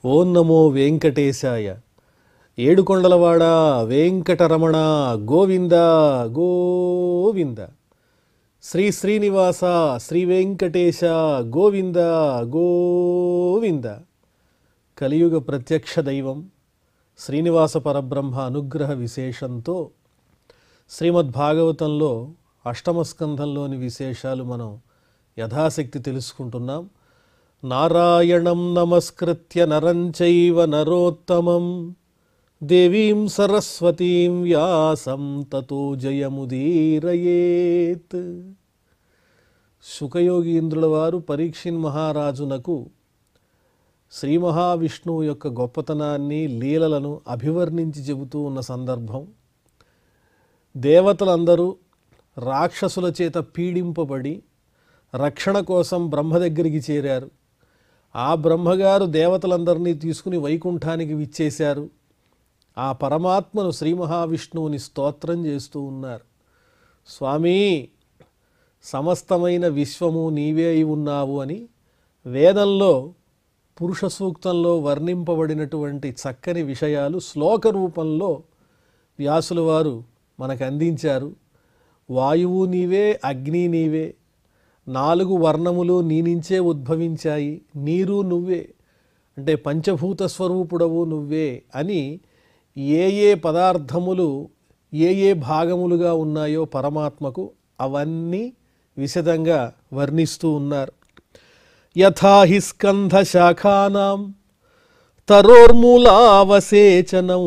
ఓం నమో వెంకటేశాయ. ఏడుకొండలవాడ వెంకటరమణ గోవింద గోవింద. శ్రీ శ్రీనివాస శ్రీ వెంకటేశ గోవింద గోవింద. కలియుగ ప్రత్యక్ష దైవం శ్రీనివాస పరబ్రహ్మ అనుగ్రహ విశేషంతో శ్రీమద్భాగవతంలో అష్టమ స్కంధంలోని విశేషాలు మనం యథాశక్తి తెలుసుకుంటున్నాం. నారాయణం నమస్కృత్య నరం చైవ నరోత్తమం దేవీం సరస్వతీం వ్యాసం తతో జయముదీరయేత్. శుకయోగీంద్రుల వారు పరీక్షిన్ మహారాజునకు శ్రీ మహావిష్ణువు యొక్క గొప్పతనాన్ని లీలలను అభివర్ణించి చెబుతూ ఉన్న సందర్భం. దేవతలందరూ రాక్షసుల చేత పీడింపబడి రక్షణ కోసం బ్రహ్మ దగ్గరికి చేరారు. ఆ బ్రహ్మగారు దేవతలందరినీ తీసుకుని వైకుంఠానికి విచ్చేశారు. ఆ పరమాత్మను శ్రీ మహావిష్ణువుని స్తోత్రం చేస్తూ ఉన్నారు. స్వామి, సమస్తమైన విశ్వము నీవే అయి ఉన్నావు అని వేదంలో పురుష సూక్తంలో వర్ణింపబడినటువంటి చక్కని విషయాలు శ్లోక రూపంలో వ్యాసుల వారు మనకు అందించారు. వాయువు నీవే, అగ్ని నీవే, 4 వర్ణములు నీ నుంచే ఉద్భవించాయి, నీరు నువ్వే, అంటే పంచభూత స్వరూపుడవు నువ్వే అని ఏ ఏ పదార్థములు ఏ ఏ భాగములుగా ఉన్నాయో పరమాత్మకు అవన్నీ విశదంగా వర్ణిస్తూ ఉన్నారు. యథా హి స్కంధ శాఖానాం తరోర్మూలావసేచనం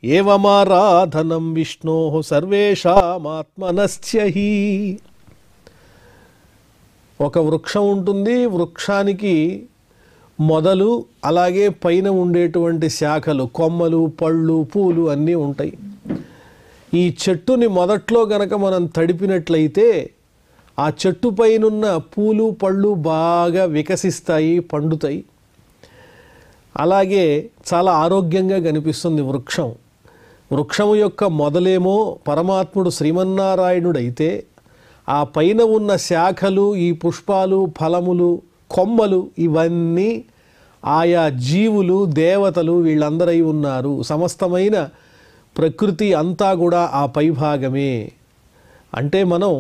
ఏవమారాధనం విష్ణో సర్వేషామాత్మనశ్చహి. ఒక వృక్షం ఉంటుంది, వృక్షానికి మొదలు అలాగే పైన ఉండేటువంటి శాఖలు, కొమ్మలు, పళ్ళు, పూలు అన్నీ ఉంటాయి. ఈ చెట్టుని మొదట్లో గనక మనం తడిపినట్లయితే ఆ చెట్టు పైనున్న పూలు పళ్ళు బాగా వికసిస్తాయి, పండుతాయి. అలాగే చాలా ఆరోగ్యంగా కనిపిస్తుంది వృక్షం. వృక్షము యొక్క మొదలేమో పరమాత్ముడు శ్రీమన్నారాయణుడైతే ఆ పైన ఉన్న శాఖలు, ఈ పుష్పాలు, ఫలములు, కొమ్మలు ఇవన్నీ ఆయా జీవులు, దేవతలు వీళ్ళందరై ఉన్నారు. సమస్తమైన ప్రకృతి అంతా కూడా ఆ పైభాగమే. అంటే మనం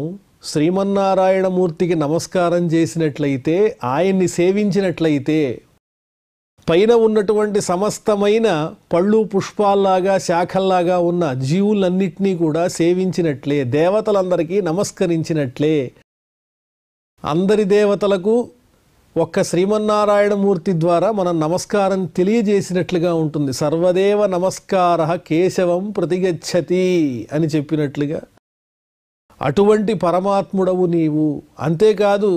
శ్రీమన్నారాయణమూర్తికి నమస్కారం చేసినట్లయితే, ఆయన్ని సేవించినట్లయితే పైన ఉన్నటువంటి సమస్తమైన పళ్ళు పుష్పాల్లాగా శాఖల్లాగా ఉన్న జీవులన్నిటినీ కూడా సేవించినట్లే, దేవతలందరికీ నమస్కరించినట్లే. అందరి దేవతలకు ఒక్క శ్రీమన్నారాయణమూర్తి ద్వారా మనం నమస్కారం తెలియజేసినట్లుగా ఉంటుంది. సర్వదేవ నమస్కార కేశవం ప్రతిగచ్చతి అని చెప్పినట్లుగా అటువంటి పరమాత్ముడవు నీవు. అంతేకాదు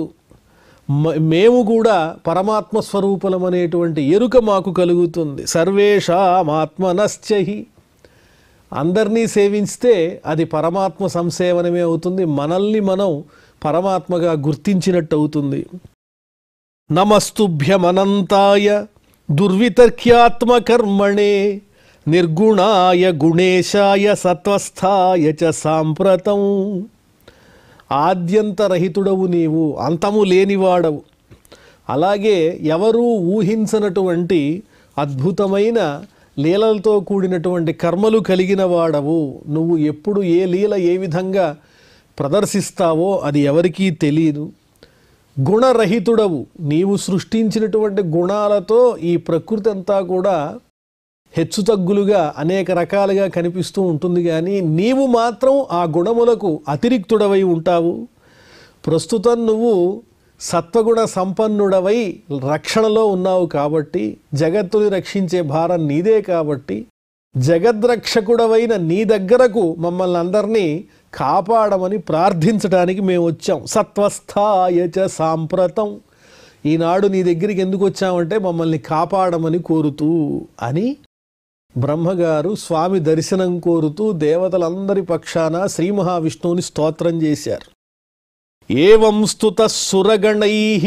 మేము కూడా పరమాత్మ స్వరూపులం అనేటువంటి ఎరుక మాకు కలుగుతుంది. సర్వేషామాత్మనశ్చహి. అందరినీ సేవిస్తే అది పరమాత్మ సంసేవనమే అవుతుంది. మనల్ని మనం పరమాత్మగా గుర్తించినట్టు అవుతుంది. నమస్తుభ్యమనంతాయ దుర్వితర్క్యాత్మకర్మణే నిర్గుణాయ గుణేశాయ సత్వస్థాయ చ సాంప్రతం. ఆద్యంతరహితుడవు నీవు, అంతము లేనివాడవు. అలాగే ఎవరూ ఊహించనటువంటి అద్భుతమైన లీలలతో కూడినటువంటి కర్మలు కలిగిన వాడవు. నువ్వు ఎప్పుడు ఏ లీల ఏ విధంగా ప్రదర్శిస్తావో అది ఎవరికీ తెలియదు. గుణరహితుడవు, నీవు సృష్టించినటువంటి గుణాలతో ఈ ప్రకృతి అంతా కూడా హెచ్చుతగ్గులుగా అనేక రకాలుగా కనిపిస్తూ ఉంటుంది. కానీ నీవు మాత్రం ఆ గుణములకు అతిరిక్తుడవై ఉంటావు. ప్రస్తుతం నువ్వు సత్వగుణ సంపన్నుడవై రక్షణలో ఉన్నావు కాబట్టి, జగత్తుని రక్షించే భారం నీదే కాబట్టి, జగద్రక్షకుడవైన నీ దగ్గరకు మమ్మల్ని అందరినీ కాపాడమని ప్రార్థించడానికి మేము వచ్చాం. సత్వస్థాయ చ సాంప్రతం. ఈనాడు నీ దగ్గరికి ఎందుకు వచ్చామంటే మమ్మల్ని కాపాడమని కోరుతూ అని బ్రహ్మగారు స్వామి దర్శనం కోరుతూ దేవతలందరి పక్షాన శ్రీ మహావిష్ణువుని స్తోత్రం చేశారు. ఏవం స్తుత సురగణైః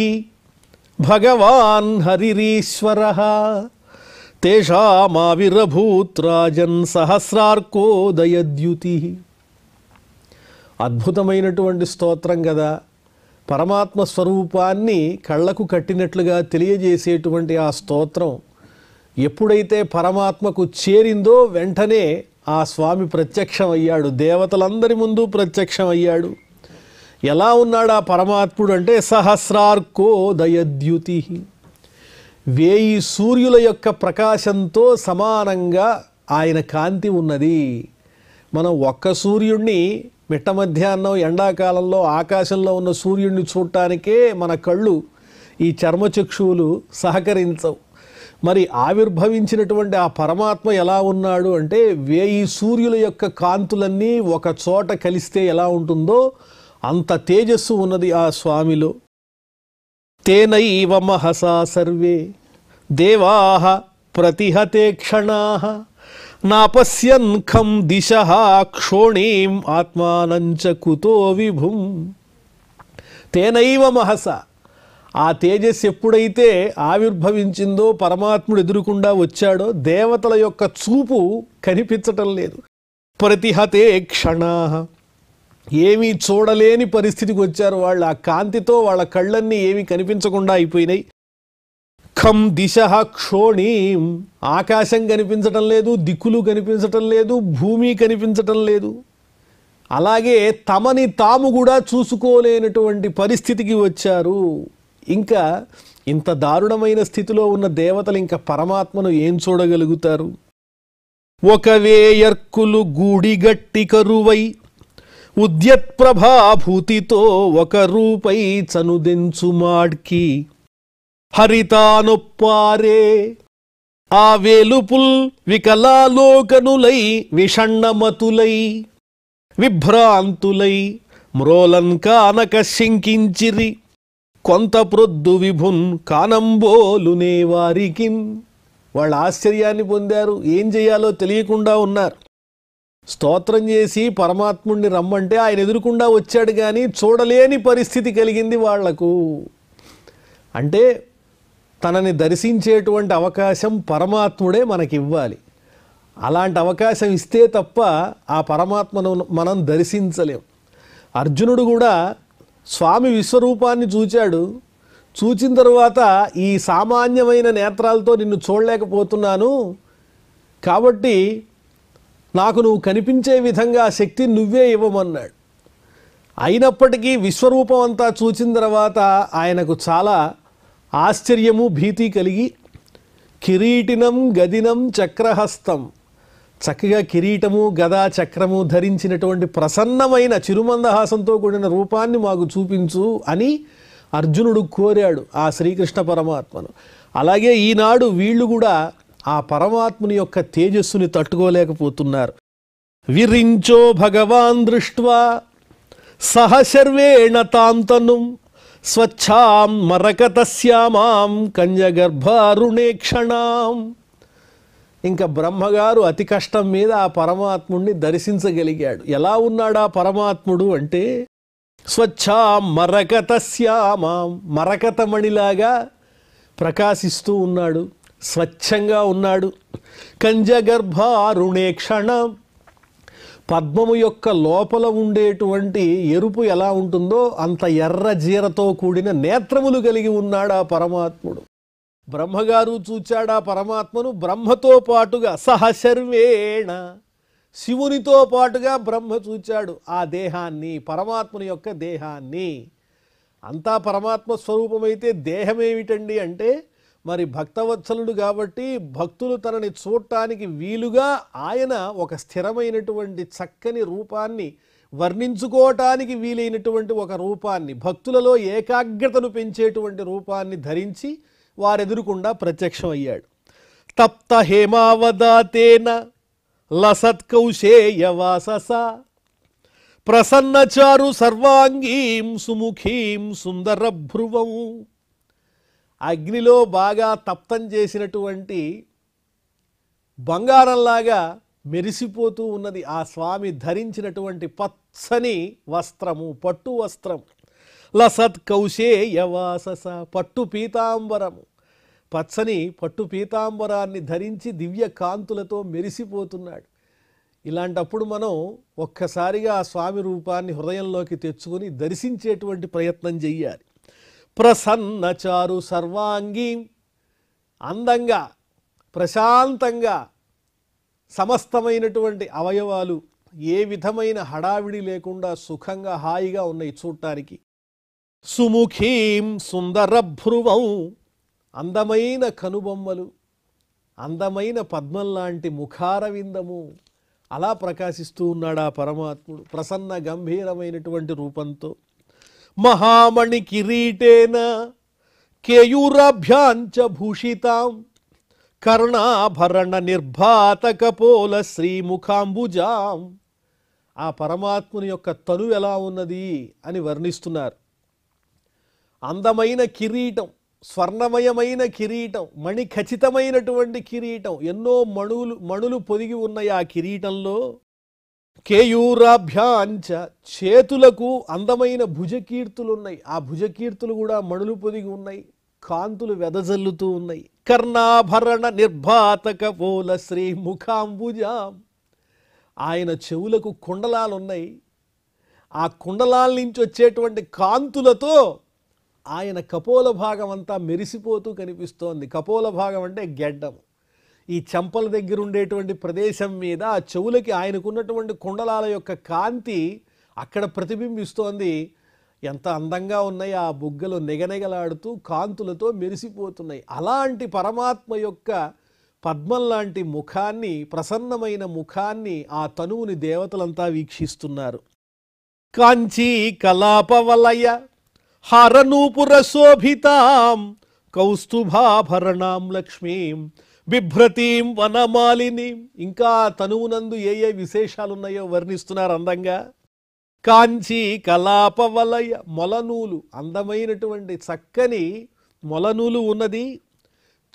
భగవాన్ హరిరీశ్వరః తేషామావిరభూత్ రాజన్ సహస్రార్కోదయద్యుతి. అద్భుతమైనటువంటి స్తోత్రం కదా. పరమాత్మ స్వరూపాన్ని కళ్ళకు కట్టినట్లుగా తెలియజేసేటువంటి ఆ స్తోత్రం ఎప్పుడైతే పరమాత్మకు చేరిందో వెంటనే ఆ స్వామి ప్రత్యక్షమయ్యాడు, దేవతలందరి ముందు ప్రత్యక్షమయ్యాడు. ఎలా ఉన్నాడు ఆ పరమాత్ముడు అంటే సహస్రార్కోదయద్యుతి, 1000 సూర్యుల యొక్క ప్రకాశంతో సమానంగా ఆయన కాంతి ఉన్నది. మనం ఒక్క సూర్యుడిని మిట్ట మధ్యాహ్నం ఎండాకాలంలో ఆకాశంలో ఉన్న సూర్యుడిని చూడటానికే మన కళ్ళు, ఈ చర్మచక్షువులు సహకరించవు. మరి ఆవిర్భవించినటువంటి ఆ పరమాత్మ ఎలా ఉన్నాడు అంటే 1000 సూర్యుల యొక్క కాంతులన్నీ ఒక చోట కలిస్తే ఎలా ఉంటుందో అంత తేజస్సు ఉన్నది ఆ స్వామిలో. తేనైవ మహసా సర్వే దేవాః ప్రతిహతే క్షణాః నాపశ్యన్ ఖం దిశః క్షోణీం ఆత్మానంచ కుతో విభుం. తేనైవ మహస, ఆ తేజస్సు ఎప్పుడైతే ఆవిర్భవించిందో, పరమాత్ముడు ఎదురుకుండా వచ్చాడో, దేవతల యొక్క చూపు కనిపించటం లేదు. ప్రతిహతే క్షణాః, ఏమీ చూడలేని పరిస్థితికి వచ్చారు వాళ్ళు. ఆ కాంతితో వాళ్ళ కళ్ళన్నీ ఏమీ కనిపించకుండా అయిపోయినాయి. ఖం దిశః క్షోణీం, ఆకాశం కనిపించటం లేదు, దిక్కులు కనిపించటం లేదు, భూమి కనిపించటం లేదు. అలాగే తమని తాము కూడా చూసుకోలేనటువంటి పరిస్థితికి వచ్చారు. ఇంకా ఇంత దారుణమైన స్థితిలో ఉన్న దేవతలు ఇంకా పరమాత్మను ఏం చూడగలుగుతారు? ఒక వేయర్కులు గూడిగట్టి కరువై ఉద్యత్ప్రభాభూతితో ఒక రూపై చనుదెంచు మాడ్కి హరితానొప్పారే ఆ వేలుపుల్ వికలాలోకనులై విషణ్ణమతులై విభ్రాంతులై మ్రోలన్ కానక శంకించిరి కొంత ప్రొద్దు విభున్ కానంబోలునే వారికిన్. వాళ్ళ ఆశ్చర్యాన్ని పొందారు, ఏం చేయాలో తెలియకుండా ఉన్నారు. స్తోత్రం చేసి పరమాత్ముడిని రమ్మంటే ఆయన ఎదురుకుండా వచ్చాడు, కానీ చూడలేని పరిస్థితి కలిగింది వాళ్లకు. అంటే తనని దర్శించేటువంటి అవకాశం పరమాత్ముడే మనకివ్వాలి. అలాంటి అవకాశం ఇస్తే తప్ప ఆ పరమాత్మను మనం దర్శించలేం. అర్జునుడు కూడా స్వామి విశ్వరూపాన్ని చూచాడు. చూచిన తర్వాత ఈ సామాన్యమైన నేత్రాలతో నిన్ను చూడలేకపోతున్నాను, కాబట్టి నాకు నువ్వు కనిపించే విధంగా ఆ శక్తిని నువ్వే ఇవ్వమన్నాడు. అయినప్పటికీ విశ్వరూపం అంతా చూచిన తర్వాత ఆయనకు చాలా ఆశ్చర్యము భీతి కలిగి కిరీటినం గదినం చక్రహస్తం, చక్కగా కిరీటము గదా చక్రము ధరించినటువంటి ప్రసన్నమైన చిరుమందహాసంతో కూడిన రూపాన్ని మాకు చూపించు అని అర్జునుడు కోరాడు ఆ శ్రీకృష్ణ పరమాత్మను. అలాగే ఈనాడు వీళ్ళు కూడా ఆ పరమాత్ముని యొక్క తేజస్సుని తట్టుకోలేకపోతున్నారు. విరించో భగవాన్ దృష్ట్వా సహశర్వేణ తాంతనుం స్వచ్ఛాం మరకతస్యామాం కంజగర్భారుణేక్షణాం. ఇంకా బ్రహ్మగారు అతి కష్టం మీద ఆ పరమాత్ముడిని దర్శించగలిగాడు. ఎలా ఉన్నాడు ఆ పరమాత్ముడు అంటే స్వచ్ఛాం మరకతస్యామాం, మరకతమణిలాగా ప్రకాశిస్తూ ఉన్నాడు, స్వచ్ఛంగా ఉన్నాడు. కంజగర్భారుణేక్షణం, పద్మము యొక్క లోపల ఉండేటువంటి ఎరుపు ఎలా ఉంటుందో అంత ఎర్ర జీరతో కూడిన నేత్రములు కలిగి ఉన్నాడు ఆ పరమాత్ముడు. బ్రహ్మగారు చూచాడా పరమాత్మను. బ్రహ్మతో పాటుగా సహశర్వేణ, శివునితో పాటుగా బ్రహ్మ చూచాడు ఆ దేహాన్ని, పరమాత్మని యొక్క దేహాన్ని. అంతా పరమాత్మ స్వరూపమైతే దేహమేమిటండి అంటే మరి భక్తవత్సలుడు కాబట్టి భక్తులు తనని చూడటానికి వీలుగా ఆయన ఒక స్థిరమైనటువంటి చక్కని రూపాన్ని, వర్ణించుకోవటానికి వీలైనటువంటి ఒక రూపాన్ని, భక్తులలో ఏకాగ్రతను పెంచేటువంటి రూపాన్ని ధరించి వారెదురుకుండా ప్రత్యక్షమయ్యాడు. తప్త హేమావదాతేన లసత్కౌశేయవాసస ప్రసన్నచారు సర్వాంగీం సుముఖీం సుందరభ్రువం. అగ్నిలో బాగా తప్తం చేసినటువంటి బంగారంలాగా మెరిసిపోతూ ఉన్నది ఆ స్వామి ధరించినటువంటి పచ్చని వస్త్రము, పట్టు వస్త్రం. లసత్ కౌశేయవాసస, పట్టు పీతాంబరము, పచ్చని పట్టు పీతాంబరాన్ని ధరించి దివ్య కాంతులతో మెరిసిపోతున్నాడు. ఇలాంటప్పుడు మనం ఒక్కసారిగా ఆ స్వామి రూపాన్ని హృదయంలోకి తెచ్చుకొని దర్శించేటువంటి ప్రయత్నం చెయ్యాలి. ప్రసన్నచారు సర్వాంగీ, అందంగా ప్రశాంతంగా సమస్తమైనటువంటి అవయవాలు ఏ విధమైన హడావిడి లేకుండా సుఖంగా హాయిగా ఉన్నాయి చూడటానికి. సుముఖీం సుందరభ్రువం, అందమైన కనుబొమ్మలు, అందమైన పద్మం లాంటి ముఖారవిందము, అలా ప్రకాశిస్తూ ఉన్నాడు ఆ పరమాత్ముడు ప్రసన్న గంభీరమైనటువంటి రూపంతో. మహామణి కిరీటేన కేయూరాభ్యాంచ భూషితాం కర్ణాభరణ నిర్భాత కపోల శ్రీముఖాంబుజాం. ఆ పరమాత్ముని యొక్క తను ఎలా ఉన్నది అని వర్ణిస్తున్నారు. అందమైన కిరీటం, స్వర్ణమయమైన కిరీటం, మణి ఖచ్చితమైనటువంటి కిరీటం, ఎన్నో మణులు పొదిగి ఉన్నాయి ఆ కిరీటంలో. కేయూరాభ్యాంచ, చేతులకు అందమైన భుజకీర్తులు ఉన్నాయి, ఆ భుజకీర్తులు కూడా మణులు పొదిగి ఉన్నాయి, కాంతులు వెదజల్లుతూ ఉన్నాయి. కర్ణాభరణ నిర్భాతక పోల శ్రీ ముఖాంబుజాం, ఆయన చెవులకు కుండలాలు ఉన్నాయి, ఆ కుండలాల నుంచి వచ్చేటువంటి కాంతులతో ఆయన కపోల భాగం అంతా మెరిసిపోతూ కనిపిస్తోంది. కపోల భాగం అంటే గెడ్డం, ఈ చెంపల దగ్గర ఉండేటువంటి ప్రదేశం మీద ఆ చెవులకి ఆయనకున్నటువంటి కుండలాల యొక్క కాంతి అక్కడ ప్రతిబింబిస్తోంది. ఎంత అందంగా ఉన్నాయి ఆ బుగ్గలు, నెగనెగలాడుతూ కాంతులతో మెరిసిపోతున్నాయి. అలాంటి పరమాత్మ యొక్క పద్మం లాంటి ముఖాన్ని, ప్రసన్నమైన ముఖాన్ని, ఆ తనువుని దేవతలంతా వీక్షిస్తున్నారు. కాంచీ కలాపవలయ హారనూపుర శోభితాం కౌస్తుభాభరణాం లక్ష్మీం బిభ్రతీం వనమాలిని. ఇంకా తనువునందు ఏ ఏ విశేషాలు ఉన్నాయో వర్ణిస్తున్నారు అందంగా. కాంచీ కలాపవలయ, మొలనూలు, అందమైనటువంటి చక్కని మొలనూలు ఉన్నది.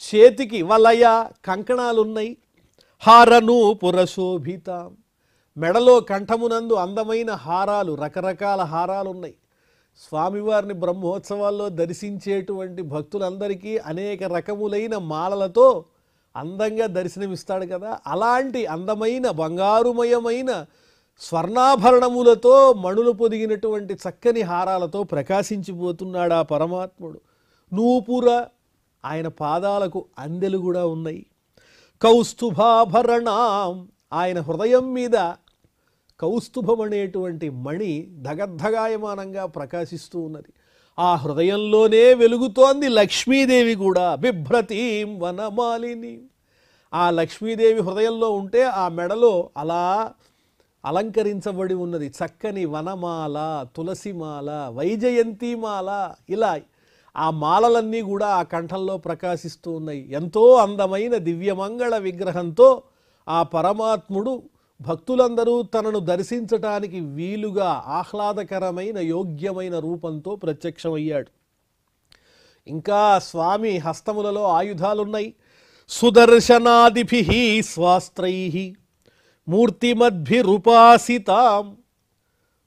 చేతికి వలయ, కంకణాలున్నాయి. హారనూపుర శోభితాం, మెడలో కంఠమునందు అందమైన హారాలు, రకరకాల హారాలు ఉన్నాయి. స్వామివారిని బ్రహ్మోత్సవాల్లో దర్శించేటువంటి భక్తులందరికీ అనేక రకములైన మాలలతో అందంగా దర్శనమిస్తాడు కదా. అలాంటి అందమైన బంగారుమయమైన స్వర్ణాభరణములతో మణులు పొదిగినటువంటి చక్కని హారాలతో ప్రకాశించిపోతున్నాడు ఆ పరమాత్ముడు. నూపుర, ఆయన పాదాలకు అందెలు కూడా ఉన్నాయి. కౌస్తుభాభరణాం, ఆయన హృదయం మీద కౌస్తుభం అనేటువంటి మణి ధగద్ధగాయమానంగా ప్రకాశిస్తూ ఉన్నది. ఆ హృదయంలోనే వెలుగుతోంది లక్ష్మీదేవి కూడా. బిభ్రతీం వనమాలిని, ఆ లక్ష్మీదేవి హృదయంలో ఉంటే ఆ మెడలో అలా అలంకరించబడి ఉన్నది చక్కని వనమాల, తులసిమాల, వైజయంతిమాల, ఇలా ఆ మాలలన్నీ కూడా ఆ కంఠంలో ప్రకాశిస్తూ ఉన్నాయి. ఎంతో అందమైన దివ్యమంగళ విగ్రహంతో ఆ పరమాత్ముడు భక్తులందరూ తనను దర్శించటానికి వీలుగా ఆహ్లాదకరమైన యోగ్యమైన రూపంతో ప్రత్యక్షమయ్యాడు. ఇంకా స్వామి హస్తములలో ఆయుధాలున్నాయి. సుదర్శనాదిభిః స్వాస్త్రైః మూర్తిమద్భిరుపాసితాం.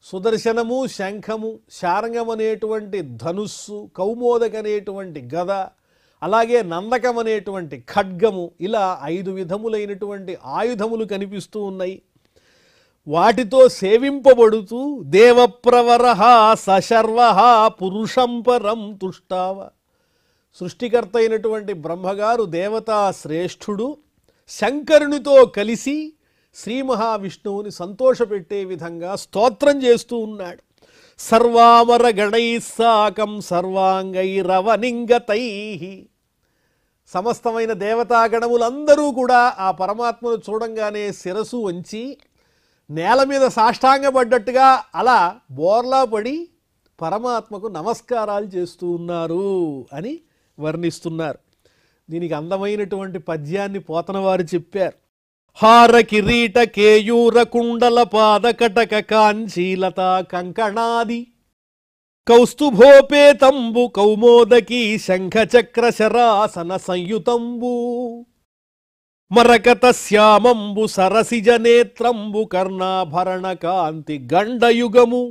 సుదర్శనము, శంఖము, శార్ంగం అనేటువంటి ధనుస్సు, కౌమోదక అనేటువంటి గద, అలాగే నందకం అనేటువంటి ఖడ్గము, ఇలా 5 విధములైనటువంటి ఆయుధములు కనిపిస్తూ ఉన్నాయి. వాటితో సేవింపబడుతూ దేవప్రవరః సశర్వః పురుషం పరం తుష్టావ. సృష్టికర్త అయినటువంటి బ్రహ్మగారు, దేవతా శ్రేష్ఠుడు, శంకరునితో కలిసి శ్రీ మహావిష్ణువుని సంతోషపెట్టే విధంగా స్తోత్రం చేస్తూ ఉన్నాడు. సర్వామర గణైః సాకం సర్వాంగైరవనింగతైః. సమస్తమైన దేవతాగణములందరూ కూడా ఆ పరమాత్మను చూడంగానే శిరసు వంచి నేల మీద సాష్టాంగపడ్డట్టుగా అలా బోర్లా పడి పరమాత్మకు నమస్కారాలు చేస్తూ ఉన్నారు అని వర్ణిస్తున్నారు. దీనికి అందమైనటువంటి పద్యాన్ని పోతనవారు చెప్పారు. హార కిరీట కేయూర కుండల పాదకటక కాంచీలత కంకణాది కౌస్తుభోపేతంబు కౌమోదకీ శంఖచక్ర శరాసన సంయుతంబు మరకత శ్యామంబు సరసిజ నేత్రంబు కర్ణాభరణ కాంతి గండయుగము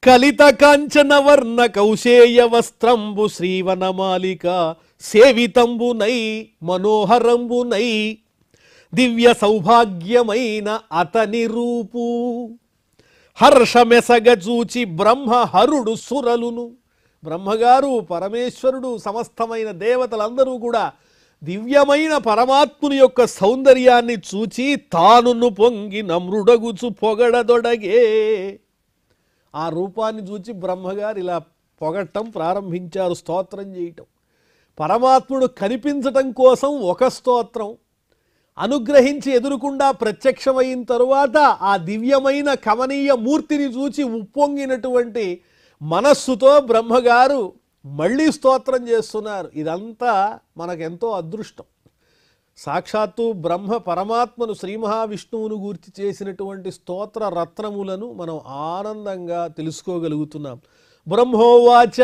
కలిత కాంచన వర్ణ కౌశేయ వస్త్రంబు శ్రీవనమాలిక సేవితంబునై మనోహరంబునై దివ్య సౌభాగ్యమైన అతని రూపు హర్షమెసగచూచి బ్రహ్మ హరుడు సురలును. బ్రహ్మగారు, పరమేశ్వరుడు, సమస్తమైన దేవతలందరూ కూడా దివ్యమైన పరమాత్ముని యొక్క సౌందర్యాన్ని చూచి తానును పొంగి నమ్రుడగుచు పొగడదొడగే. ఆ రూపాన్ని చూచి బ్రహ్మగారు ఇలా పొగట్టం ప్రారంభించారు, స్తోత్రం చేయటం. పరమాత్ముడు కనిపించటం కోసం ఒక స్తోత్రం, అనుగ్రహించి ఎదురుకుండా ప్రత్యక్షమైన తరువాత ఆ దివ్యమైన కమనీయ మూర్తిని చూచి ఉప్పొంగినటువంటి మనస్సుతో బ్రహ్మగారు మళ్ళీ స్తోత్రం చేస్తున్నారు. ఇదంతా మనకెంతో అదృష్టం. సాక్షాత్తు బ్రహ్మ పరమాత్మను శ్రీ మహావిష్ణువును గూర్చి చేసినటువంటి స్తోత్ర రత్నములను మనం ఆనందంగా తెలుసుకోగలుగుతున్నాం. బ్రహ్మోవాచ,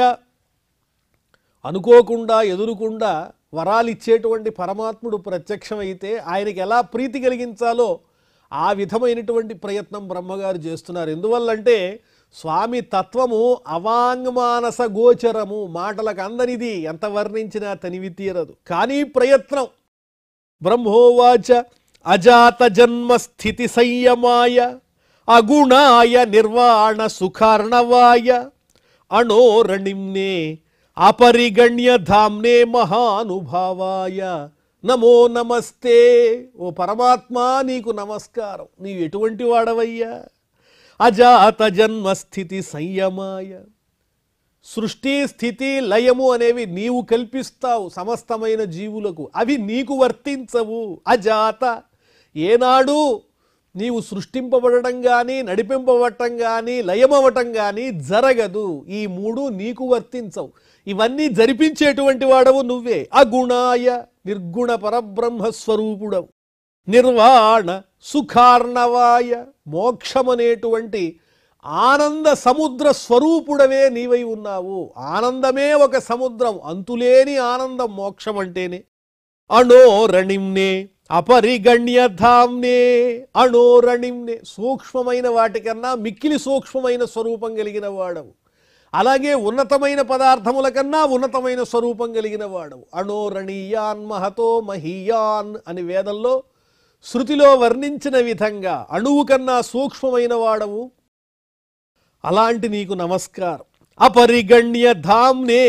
అనుకోకుండా ఎదురుకుండా వరాలిచ్చేటువంటి పరమాత్ముడు ప్రత్యక్షమైతే ఆయనకి ఎలా ప్రీతి కలిగించాలో ఆ విధమైనటువంటి ప్రయత్నం బ్రహ్మగారు చేస్తున్నారు. ఎందువల్లంటే స్వామి తత్వము అవాంగ్మానస గోచరము, మాటలకు అందనిది, ఎంత వర్ణించినా తనివి తీరదు. కానీ ప్రయత్నం. బ్రహ్మోవాచ అజాత జన్మ స్థితి సంయమాయ అగుణాయ నిర్వాణ సుఖార్ణవాయ అణోరణిమ్నే అపరిగణ్య ధామ్నే మహానుభావాయ నమో నమస్తే. ఓ పరమాత్మా, నీకు నమస్కారం. నీవు ఎటువంటి వాడవయ్యా? అజాత జన్మ స్థితి సంయమాయ, సృష్టి స్థితి లయము అనేవి నీవు కల్పిస్తావు సమస్తమైన జీవులకు, అవి నీకు వర్తించవు. అజాత, ఏనాడు నీవు సృష్టింపబడటం కానీ నడిపింపబడటం కానీ లయమవటం కానీ జరగదు. ఈ మూడు నీకు వర్తించవు. ఇవన్నీ జరిపించేటువంటి వాడవు నువ్వే. అగుణాయ, నిర్గుణ పరబ్రహ్మస్వరూపుడవు. నిర్వాణ సుఖార్ణవాయ, మోక్షమనేటువంటి ఆనంద సముద్ర స్వరూపుడవే నీవై ఉన్నావు. ఆనందమే ఒక సముద్రం, అంతులేని ఆనందం మోక్షం అంటేనే. అణోరణిమ్నే అపరిగణ్యధామ్నే, అణోరణిమ్నే, సూక్ష్మమైన వాటికన్నా మిక్కిలి సూక్ష్మమైన స్వరూపం కలిగిన వాడవు. అలాగే ఉన్నతమైన పదార్థముల కన్నా ఉన్నతమైన స్వరూపం కలిగిన వాడవు. అణోరణీయాన్ మహతో మహీయాన్ అని వేదంలో శృతిలో వర్ణించిన విధంగా అణువు కన్నా సూక్ష్మమైన వాడవు. అలాంటి నీకు నమస్కారం. అపరిగణ్య ధామ్నే,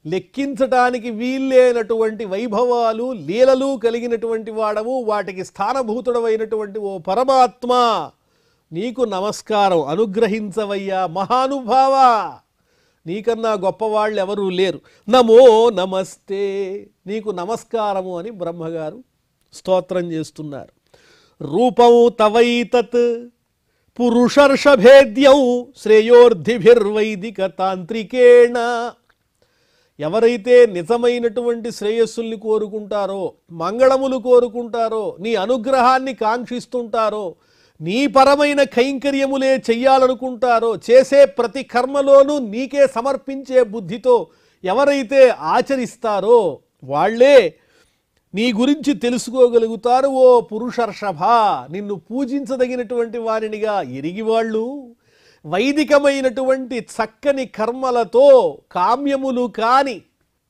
లెక్కించటానికి వీల్లేనటువంటి వైభవాలు లీలలు కలిగినటువంటి వాడవు. వాటికి స్థానభూతుడవైనటువంటి ఓ పరమాత్మ, నీకు నమస్కారం. అనుగ్రహించవయ్యా మహానుభావ, నీకన్నా గొప్పవాళ్ళు ఎవరూ లేరు. నమో నమస్తే, నీకు నమస్కారము అని బ్రహ్మగారు స్తోత్రం చేస్తున్నారు. రూపం తవైతత్ పురుషర్షభేద్యం శ్రేయోర్ధిభిర్వైదిక తాంత్రికేణ. ఎవరైతే నిజమైనటువంటి శ్రేయస్సుల్ని కోరుకుంటారో, మంగళములు కోరుకుంటారో, నీ అనుగ్రహాన్ని కాంక్షిస్తుంటారో, నీ పరమైన కైంకర్యములే చెయ్యాలనుకుంటారో, చేసే ప్రతి కర్మలోనూ నీకే సమర్పించే బుద్ధితో ఎవరైతే ఆచరిస్తారో వాళ్ళే నీ గురించి తెలుసుకోగలుగుతారు. ఓ పురుషర్షభ, నిన్ను పూజించదగినటువంటి వారినిగా ఎరిగివాళ్ళు వైదికమైనటువంటి చక్కని కర్మలతో, కామ్యములు కాని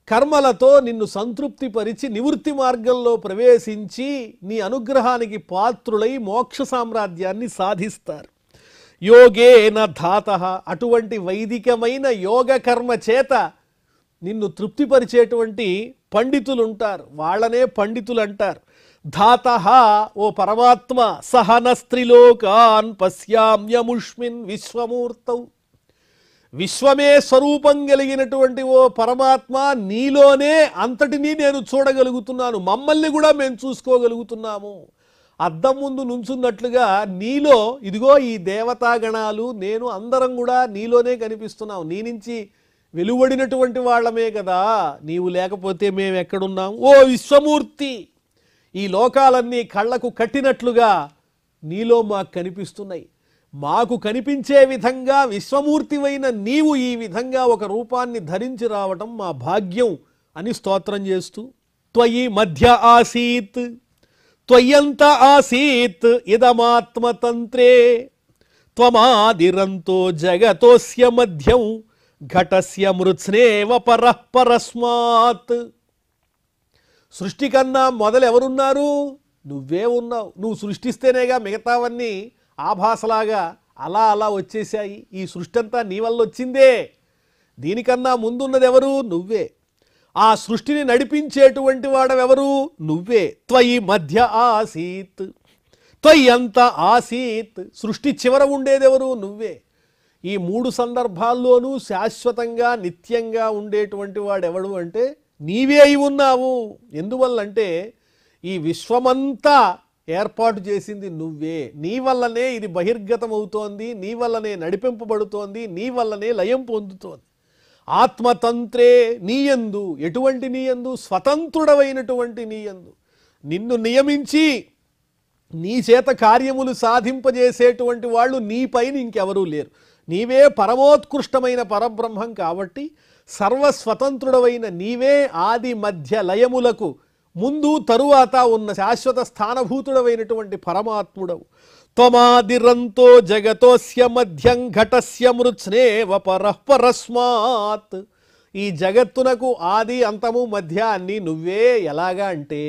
కర్మలతో నిన్ను సంతృప్తిపరిచి నివృత్తి మార్గంలో ప్రవేశించి నీ అనుగ్రహానికి పాత్రులై మోక్ష సామ్రాజ్యాన్ని సాధిస్తారు. యోగేన ధాతః, అటువంటి వైదికమైన యోగ కర్మ చేత నిన్ను తృప్తిపరిచేటువంటి పండితులు ఉంటారు, వాళ్ళనే పండితులు అంటారు. ధాతః, ఓ పరమాత్మ, సహనస్త్రిలోకాన్ పశ్యామ్యముష్మిన్ విశ్వమూర్తౌ, విశ్వమే స్వరూపం కలిగినటువంటి ఓ పరమాత్మ, నీలోనే అంతటినీ నేను చూడగలుగుతున్నాను, మమ్మల్ని కూడా మేము చూసుకోగలుగుతున్నాము. అద్దం ముందు నుంచున్నట్లుగా నీలో ఇదిగో ఈ దేవతాగణాలు నేను అందరం కూడా నీలోనే కనిపిస్తున్నాం. నీ నుంచి వెలువడినటువంటి వాళ్ళమే కదా, నీవు లేకపోతే మేము ఎక్కడున్నాం? ఓ విశ్వమూర్తి, ఈ లోకాలన్నీ కళ్ళకు కట్టినట్లుగా నీలో మాకు కనిపిస్తున్నాయి. మాకు కనిపించే విధంగా విశ్వమూర్తివైన నీవు ఈ విధంగా ఒక రూపాన్ని ధరించి రావటం మా భాగ్యం అని స్తోత్రం చేస్తూ, త్వయి మధ్య ఆసీత్ త్వయంత ఆసీత్ ఇదమాత్మతంత్రే త్వమాదిరంతో జగతోస్య మధ్యం ఘటస్య మృత్స్నేవ పరః పరస్మాత్. సృష్టి కన్నా మొదలు ఎవరున్నారు? నువ్వే ఉన్నావు. నువ్వు సృష్టిస్తేనేగా మిగతావన్నీ ఆభాసలాగా అలా అలా వచ్చేసాయి. ఈ సృష్టి అంతా నీ వల్ల వచ్చిందే. దీనికన్నా ముందున్నది ఎవరు? నువ్వే. ఆ సృష్టిని నడిపించేటువంటి వాడవెవరు? నువ్వే. త్వయి మధ్య ఆసీత్, త్వయి అంత ఆసీత్. సృష్టి చివర ఉండేదెవరు? నువ్వే. ఈ మూడు సందర్భాల్లోనూ శాశ్వతంగా నిత్యంగా ఉండేటువంటి వాడెవడు అంటే నీవే అయి ఉన్నావు. ఎందువల్లంటే ఈ విశ్వమంతా ఏర్పాటు చేసింది నువ్వే. నీ వల్లనే ఇది బహిర్గతమవుతోంది, నీ వల్లనే నడిపింపబడుతోంది, నీ వల్లనే లయం పొందుతోంది. ఆత్మతంత్రే నీయందు. ఎటువంటి నీయందు? స్వతంత్రుడవైనటువంటి నీయందు. నిన్ను నియమించి నీ చేత కార్యములు సాధింపజేసేటువంటి వాళ్ళు నీపైన ఇంకెవరూ లేరు. నీవే పరమోత్కృష్టమైన పరబ్రహ్మం కాబట్టి సర్వస్వతంత్రుడవైన నీవే ఆది మధ్య లయములకు ముందు తరువాత ఉన్న శాశ్వత స్థానభూతుడవైనటువంటి పరమాత్ముడవు. త్వమాదిరంతో జగతోస్య మధ్యం ఘటస్య మృత్స్నేవ పరస్మాత్. ఈ జగత్తునకు ఆది అంతము మధ్య అన్నీ నువ్వే. ఎలాగా అంటే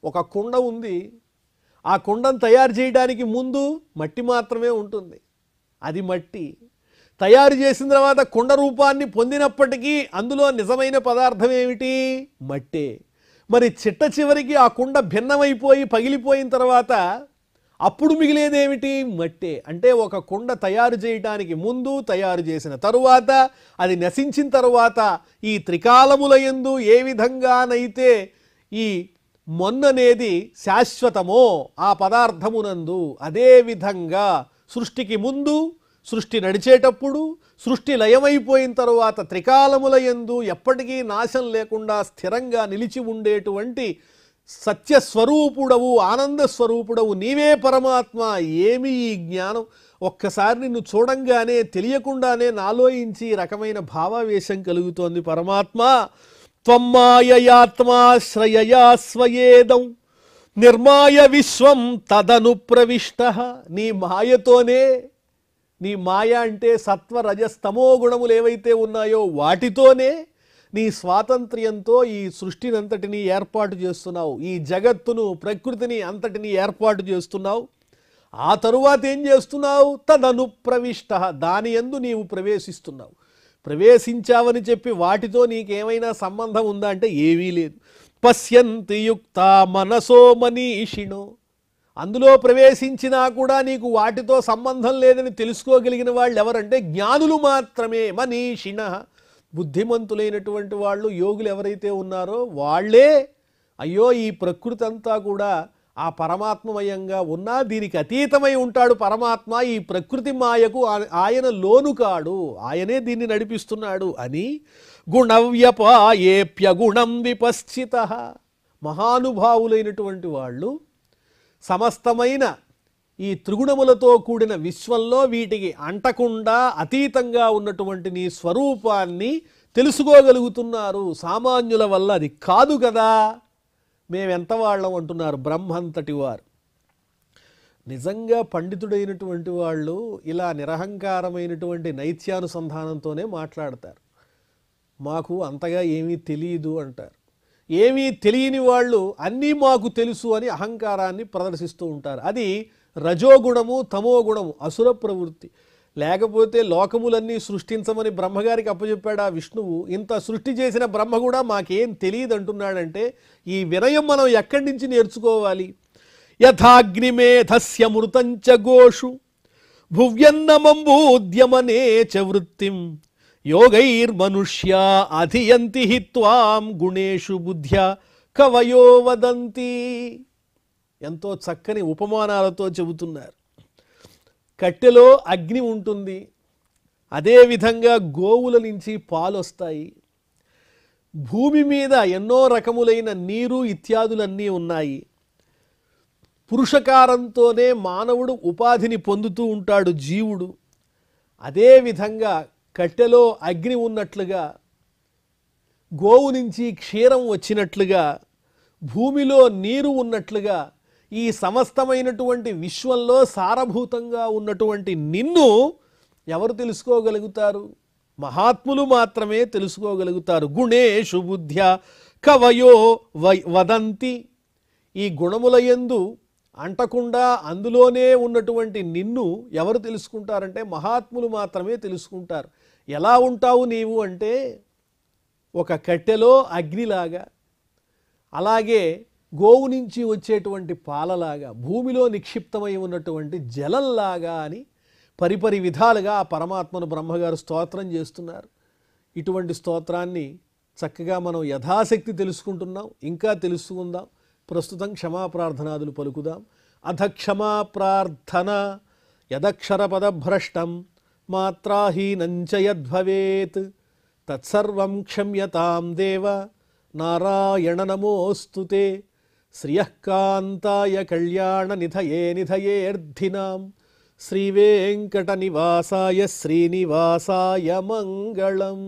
ఒక కుండ ఉంది, ఆ కుండను తయారు చేయడానికి ముందు మట్టి మాత్రమే ఉంటుంది. అది మట్టి. తయారు చేసిన తర్వాత కుండ రూపాన్ని పొందినప్పటికీ అందులో నిజమైన పదార్థం ఏమిటి? మట్టే. మరి చిట్ట చివరికి ఆ కుండ భిన్నమైపోయి పగిలిపోయిన తర్వాత అప్పుడు మిగిలేదేమిటి? మట్టే. అంటే ఒక కుండ తయారు చేయడానికి ముందు, తయారు చేసిన తరువాత, అది నశించిన తరువాత ఈ త్రికాలములయందు ఏ విధంగానైతే ఈ మొన్ననేది శాశ్వతమో ఆ పదార్థమునందు, అదే విధంగా సృష్టికి ముందు, సృష్టి నడిచేటప్పుడు, సృష్టి లయమైపోయిన తరువాత త్రికాలములయందు ఎప్పటికీ నాశం లేకుండా స్థిరంగా నిలిచి ఉండేటువంటి సత్యస్వరూపుడవు, ఆనందస్వరూపుడవు నీవే పరమాత్మ. ఏమి ఈ జ్ఞానం! ఒక్కసారి నిన్ను చూడంగానే తెలియకుండానే నాలోయించి రకమైన భావావేశం కలుగుతోంది. పరమాత్మ త్వమ్మాయయాత్మాశ్రయయా స్వయేదం నిర్మాయ విశ్వం తదను ప్రవిష్ట. నీ మాయతోనే, నీ మాయ అంటే సత్వ రజస్తమో గుణములు ఏవైతే ఉన్నాయో వాటితోనే నీ స్వాతంత్ర్యంతో ఈ సృష్టినంతటినీ ఏర్పాటు చేస్తున్నావు. ఈ జగత్తును, ప్రకృతిని అంతటినీ ఏర్పాటు చేస్తున్నావు. ఆ తరువాత ఏం చేస్తున్నావు? తదను ప్రవిష్ట. దాని యందు నీవు ప్రవేశిస్తున్నావు. ప్రవేశించావని చెప్పి వాటితో నీకేమైనా సంబంధం ఉందా అంటే ఏమీ లేదు. పశ్యంతి యుక్త మనసో మనీషిణో. అందులో ప్రవేశించినా కూడా నీకు వాటితో సంబంధం లేదని తెలుసుకోగలిగిన వాళ్ళు ఎవరంటే జ్ఞానులు మాత్రమే. మనీషిణ, బుద్ధిమంతులైనటువంటి వాళ్ళు, యోగులు ఎవరైతే ఉన్నారో వాళ్ళే అయ్యో ఈ ప్రకృతి అంతా కూడా ఆ పరమాత్మమయంగా ఉన్నా దీనికి అతీతమై ఉంటాడు పరమాత్మ, ఈ ప్రకృతి మాయకు ఆయన లోను కాడు, ఆయనే దీన్ని నడిపిస్తున్నాడు అని గుణవ్యపాయేప్యగుణం విపశ్చిత. మహానుభావులైనటువంటి వాళ్ళు సమస్తమైన ఈ త్రిగుణములతో కూడిన విశ్వంలో వీటికి అంటకుండా అతీతంగా ఉన్నటువంటి నీ స్వరూపాన్ని తెలుసుకోగలుగుతున్నారు. సామాన్యుల వల్ల అది కాదు కదా. మేమెంత వాళ్ళం అంటున్నారు బ్రహ్మంతటి వారు. నిజంగా పండితుడైనటువంటి వాళ్ళు ఇలా నిరహంకారమైనటువంటి నైత్యానుసంధానంతోనే మాట్లాడతారు. మాకు అంతగా ఏమీ తెలియదు అంటారు. ఏమీ తెలియని వాళ్ళు అన్నీ మాకు తెలుసు అని అహంకారాన్ని ప్రదర్శిస్తూ ఉంటారు. అది రజోగుణము, తమోగుణము, అసుర ప్రవృత్తి. లేకపోతే లోకములన్నీ సృష్టించమని బ్రహ్మగారికి అప్పచెప్పాడు ఆ విష్ణువు. ఇంత సృష్టి చేసిన బ్రహ్మ కూడా మాకేం తెలియదు అంటున్నాడంటే ఈ వినయం మనం ఎక్కడి నుంచి నేర్చుకోవాలి? యథాగ్నిమేధస్య మృతంచ గోషు భువ్యన్నమంబూద్యమనే చ వృత్తిం యోగైర్మనుష్యా అధియంతి హి త్వాం గుణేషు బుద్ధ్యా కవయో వదంతి. ఎంతో చక్కని ఉపమానాలతో చెబుతున్నారు. కట్టెలో అగ్ని ఉంటుంది, అదేవిధంగా గోవుల నుంచి పాలు వస్తాయి. భూమి మీద ఎన్నో రకములైన నీరు ఇత్యాదులన్నీ ఉన్నాయి. పురుషకారంతోనే మానవుడు ఉపాధిని పొందుతూ ఉంటాడు జీవుడు. అదేవిధంగా కట్టెలో అగ్ని ఉన్నట్లుగా, గోవు నుంచి క్షీరం వచ్చినట్లుగా, భూమిలో నీరు ఉన్నట్లుగా ఈ సమస్తమైనటువంటి విశ్వంలో సారభూతంగా ఉన్నటువంటి నిన్ను ఎవరు తెలుసుకోగలుగుతారు? మహాత్ములు మాత్రమే తెలుసుకోగలుగుతారు. గుణేషు బుద్ధ్యా కవయో వదంతి. ఈ గుణములయందు అంటకుండా అందులోనే ఉన్నటువంటి నిన్ను ఎవరు తెలుసుకుంటారంటే మహాత్ములు మాత్రమే తెలుసుకుంటారు. ఎలా ఉంటావు నీవు అంటే ఒక కట్టెలో అగ్నిలాగా, అలాగే గోవు నుంచి వచ్చేటువంటి పాలలాగా, భూమిలో నిక్షిప్తమై ఉన్నటువంటి జలంలాగా అని పరిపరి విధాలుగా ఆ పరమాత్మను బ్రహ్మగారు స్తోత్రం చేస్తున్నారు. ఇటువంటి స్తోత్రాన్ని చక్కగా మనం యథాశక్తి తెలుసుకుంటున్నాం, ఇంకా తెలుసుకుందాం. ప్రస్తుతం క్షమాప్రార్థనాదులు పలుకుదాం. అథ క్షమా ప్రార్థన యదక్షరపదభ్రష్టం మాత్రాహీనంచ యద్భవేత్ తత్సర్వం క్షమ్యతాం దేవ నారాయణ నమోస్తుతే. శ్రియఃకాంతాయ కళ్యాణ నిధయే నిధయేర్థినాం శ్రీవేంకట నివాసాయ శ్రీనివాసాయ మంగళం.